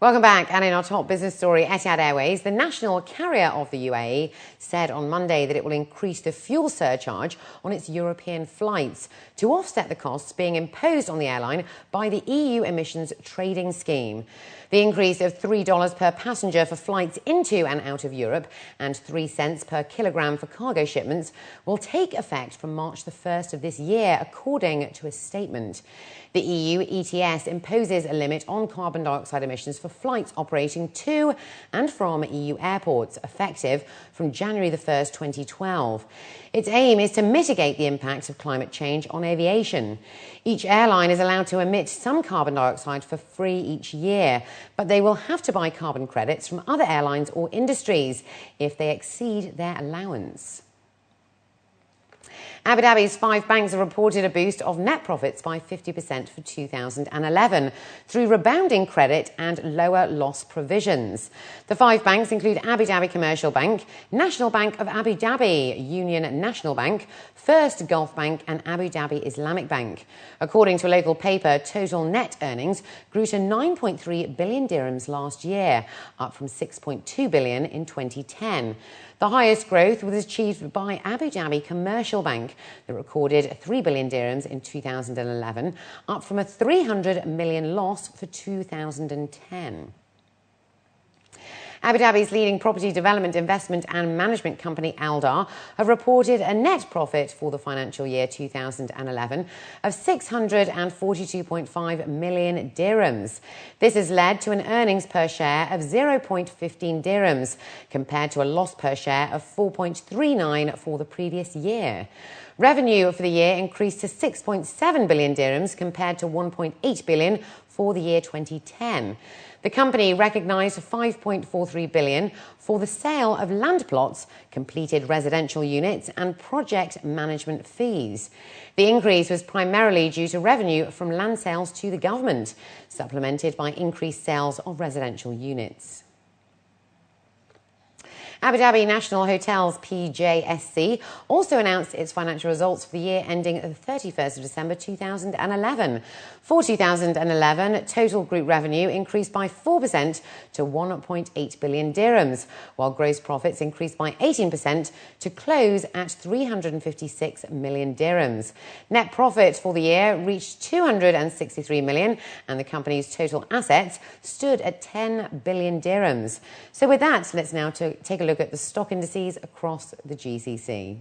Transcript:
Welcome back. And in our top business story, Etihad Airways, the national carrier of the UAE, said on Monday that it will increase the fuel surcharge on its European flights to offset the costs being imposed on the airline by the EU emissions trading scheme. The increase of $3 per passenger for flights into and out of Europe and 3 cents per kilogram for cargo shipments will take effect from March the 1st of this year, according to a statement. The EU ETS imposes a limit on carbon dioxide emissions for flights operating to and from EU airports, effective from January the 1st, 2012. Its aim is to mitigate the impact of climate change on aviation. Each airline is allowed to emit some carbon dioxide for free each year, but they will have to buy carbon credits from other airlines or industries if they exceed their allowance. Abu Dhabi's 5 banks have reported a boost of net profits by 50% for 2011 through rebounding credit and lower loss provisions. The 5 banks include Abu Dhabi Commercial Bank, National Bank of Abu Dhabi, Union National Bank, First Gulf Bank and Abu Dhabi Islamic Bank. According to a local paper, total net earnings grew to 9.3 billion dirhams last year, up from 6.2 billion in 2010. The highest growth was achieved by Abu Dhabi Commercial Bank, that recorded 3 billion dirhams in 2011, up from a 300 million loss for 2010. Abu Dhabi's leading property development, investment and management company, Aldar, have reported a net profit for the financial year 2011 of 642.5 million dirhams. This has led to an earnings per share of 0.15 dirhams, compared to a loss per share of 4.39 for the previous year. Revenue for the year increased to 6.7 billion dirhams compared to 1.8 billion for the year 2010. The company recognised 5.43 billion for the sale of land plots, completed residential units and project management fees. The increase was primarily due to revenue from land sales to the government, supplemented by increased sales of residential units. Abu Dhabi National Hotels PJSC also announced its financial results for the year ending the 31st of December 2011. For 2011, total group revenue increased by 4% to 1.8 billion dirhams, while gross profits increased by 18% to close at 356 million dirhams. Net profit for the year reached 263 million, and the company's total assets stood at 10 billion dirhams. So with that, let's now take a look at the stock indices across the GCC.